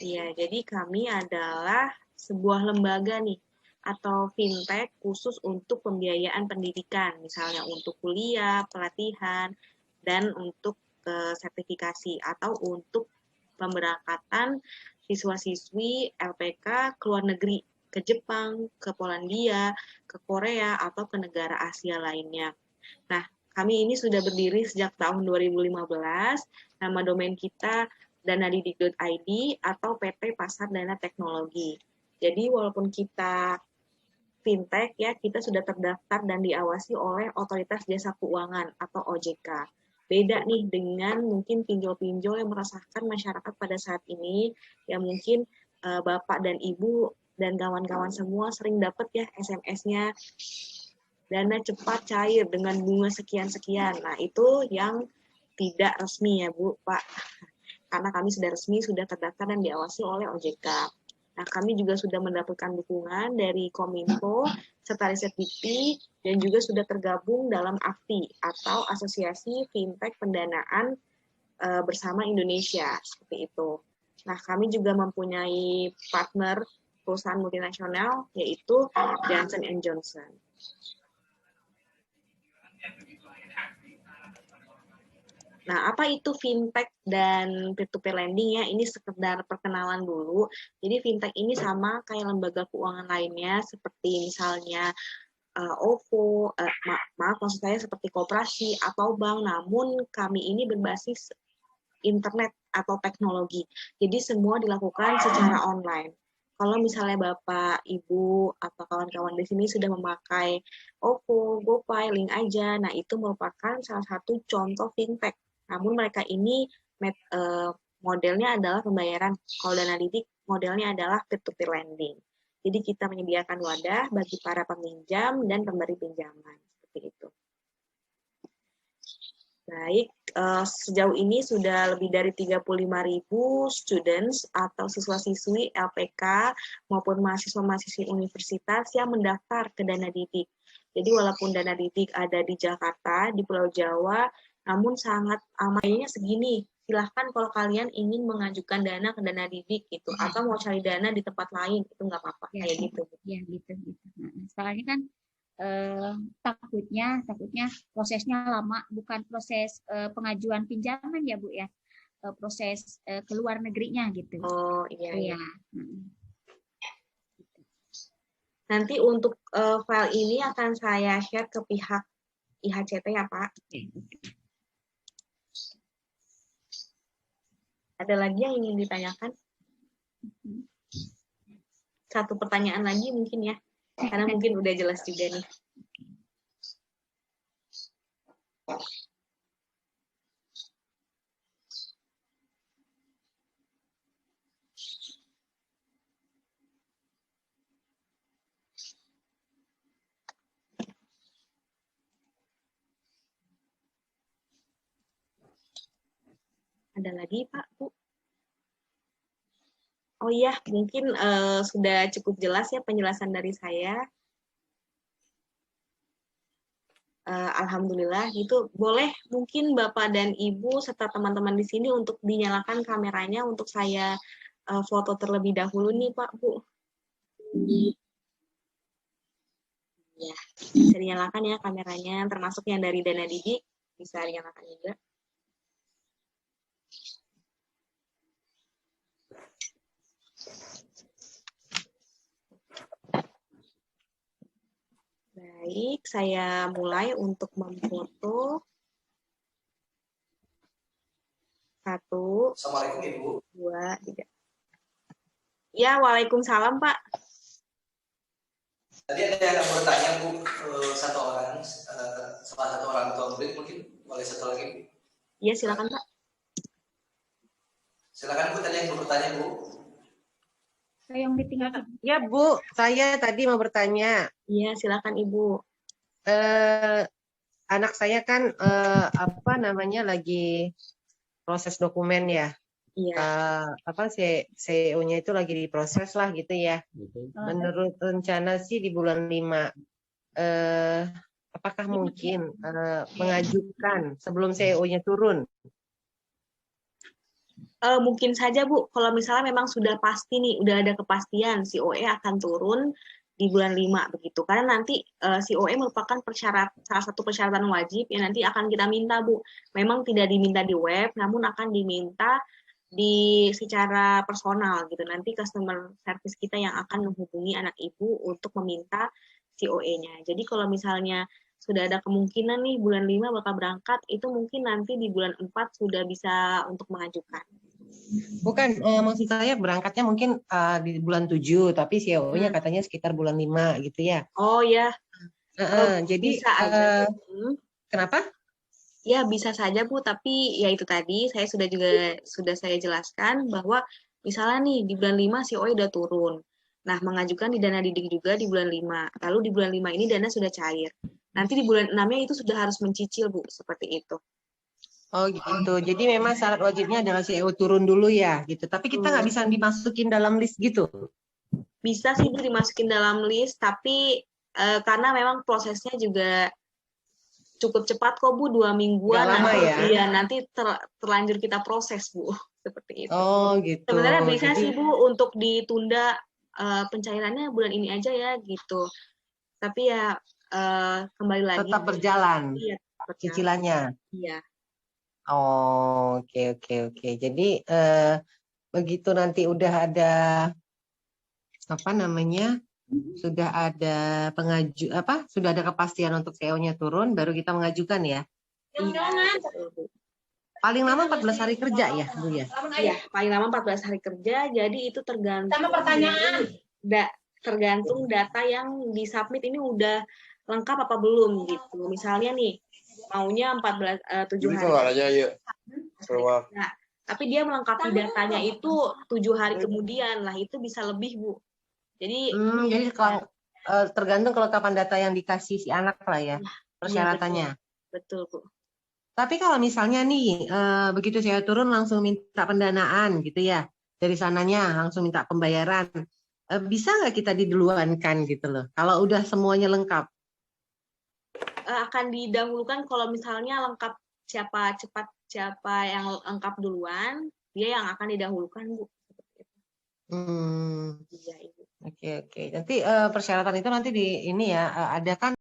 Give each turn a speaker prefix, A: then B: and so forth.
A: Iya, jadi kami adalah sebuah lembaga nih atau fintech khusus untuk pembiayaan pendidikan, misalnya untuk kuliah, pelatihan, dan untuk sertifikasi atau untuk pemberangkatan siswa-siswi LPK ke luar negeri, ke Jepang, ke Polandia, ke Korea, atau ke negara Asia lainnya. Nah, kami ini sudah berdiri sejak tahun 2015. Nama domain kita danadidik.id atau PT Pasar Dana Teknologi. Jadi walaupun kita fintech ya, kita sudah terdaftar dan diawasi oleh Otoritas Jasa Keuangan atau OJK. Beda nih dengan mungkin pinjol-pinjol yang meresahkan masyarakat pada saat ini, yang mungkin Bapak dan Ibu dan kawan-kawan semua sering dapat ya SMS-nya dana cepat cair dengan bunga sekian-sekian. Nah, itu yang tidak resmi ya, Bu, Pak. Karena kami sudah resmi, sudah terdaftar dan diawasi oleh OJK. Nah, kami juga sudah mendapatkan dukungan dari Kominfo, serta Riset Dikti, dan juga sudah tergabung dalam AFPI, atau Asosiasi Fintech Pendanaan Bersama Indonesia, seperti itu. Nah, kami juga mempunyai partner perusahaan multinasional, yaitu Johnson & Johnson. Nah, apa itu fintech dan peer-to-peer lending ya? Ini sekedar perkenalan dulu. Jadi fintech ini sama kayak lembaga keuangan lainnya, seperti misalnya OVO, maaf maksud saya seperti koperasi atau bank. Namun kami ini berbasis internet atau teknologi. Jadi semua dilakukan secara online. Kalau misalnya Bapak, Ibu, atau kawan-kawan di sini sudah memakai OVO, GoPay, Link aja, nah itu merupakan salah satu contoh fintech. Namun mereka ini modelnya adalah pembayaran. Kalau Danadidik modelnya adalah peer-to-peer lending. Jadi kita menyediakan wadah bagi para peminjam dan pemberi pinjaman. Seperti itu. Baik, sejauh ini sudah lebih dari 35.000 students atau siswa-siswi LPK maupun mahasiswa-mahasiswi universitas yang mendaftar ke Dana Didik. Jadi walaupun Dana Didik ada di Jakarta, di Pulau Jawa, namun sangat amannya segini. Silahkan kalau kalian ingin mengajukan dana ke Dana Didik gitu, atau mau cari dana di tempat lain, itu nggak apa-apa,
B: ya,
A: kayak gitu.
B: Ya, gitu. Nah, soalnya kan takutnya prosesnya lama, bukan proses pengajuan pinjaman ya Bu ya, proses ke luar negerinya gitu.
A: Oh iya.
B: Iya.
A: Nanti untuk file ini akan saya share ke pihak IHCT ya Pak. Ada lagi yang ingin ditanyakan? Satu pertanyaan lagi mungkin ya, karena mungkin udah jelas juga nih. Ada lagi Pak, Bu? Oh iya, mungkin sudah cukup jelas ya penjelasan dari saya. Alhamdulillah, gitu. Boleh mungkin Bapak dan Ibu serta teman-teman di sini untuk dinyalakan kameranya untuk saya foto terlebih dahulu nih Pak, Bu. Ya, bisa dinyalakan ya kameranya, termasuk yang dari Dana Didik, bisa dinyalakan juga. Baik, saya mulai untuk memfoto. 1,
C: Assalamualaikum Ibu.
A: 2, 3. Ya, waalaikumsalam Pak.
C: Tadi ada yang bertanya Bu, satu orang, salah satu orang tua murid mungkin boleh satu lagi.
A: Iya, silakan Pak.
C: Silakan Bu, tadi yang bertanya Bu.
B: Saya yang ditinggal.
D: Ya Bu, saya tadi mau bertanya.
A: Iya, silakan Ibu.
D: Anak saya kan lagi proses dokumen ya.
A: Iya.
D: CEO-nya itu lagi diproses lah gitu ya. Menurut rencana sih di bulan 5. Apakah mungkin mengajukan sebelum CEO-nya turun?
A: Mungkin saja Bu, kalau misalnya memang sudah pasti nih, udah ada kepastian si OE akan turun di bulan 5 begitu. Karena nanti si OE merupakan salah satu persyaratan wajib yang nanti akan kita minta Bu. Memang tidak diminta di web, namun akan diminta secara personal gitu. Nanti customer service kita yang akan menghubungi anak ibu untuk meminta si OE-nya. Jadi kalau misalnya sudah ada kemungkinan nih bulan 5 bakal berangkat, itu mungkin nanti di bulan 4 sudah bisa untuk mengajukan.
D: Bukan, maksud saya berangkatnya mungkin di bulan 7, tapi CO-nya katanya sekitar bulan 5 gitu ya.
A: Oh ya.
D: Jadi
A: bisa aja.
D: Kenapa?
A: Ya bisa saja Bu, tapi ya itu tadi saya sudah saya jelaskan bahwa misalnya nih di bulan 5 si OE udah turun. Nah, mengajukan di dana didik juga di bulan 5. Lalu di bulan 5 ini dana sudah cair. Nanti di bulan 6-nya itu sudah harus mencicil Bu, seperti itu.
D: Oh gitu. Jadi memang syarat wajibnya adalah CEO turun dulu ya gitu. Tapi kita nggak bisa dimasukin dalam list gitu.
A: Bisa sih Bu dimasukin dalam list, tapi karena memang prosesnya juga cukup cepat kok Bu, 2 mingguan.
D: Nggak lama ya?
A: Iya, nanti terlanjur kita proses Bu, seperti itu.
D: Oh gitu.
A: Sebenarnya bisa sih Bu untuk ditunda pencairannya bulan ini aja ya gitu. Tapi ya kembali lagi.
D: Tetap berjalan.
A: Iya,
D: cicilannya.
A: Iya.
D: Oh, oke. Jadi begitu nanti udah ada sudah ada sudah ada kepastian untuk CO-nya turun, baru kita mengajukan ya. Paling lama 14 hari kerja ya, Bu ya?
A: Iya, paling lama 14 hari kerja, jadi itu tergantung. Sama pertanyaan. Tergantung data yang disubmit ini udah lengkap apa belum gitu. Misalnya nih, maunya 7 hari. Nah, tapi dia melengkapi datanya itu 7 hari kemudian lah, itu bisa lebih Bu. Jadi
D: tergantung kelengkapan data yang dikasih si anak lah ya, persyaratannya.
A: Betul Bu.
D: Tapi kalau misalnya nih begitu saya turun langsung minta pendanaan gitu ya, dari sananya langsung minta pembayaran, bisa nggak kita diduluankan gitu loh? Kalau udah semuanya lengkap?
A: Akan didahulukan kalau misalnya lengkap siapa yang lengkap duluan, dia yang akan didahulukan Bu.
D: Iya, Oke. Nanti persyaratan itu nanti ada kan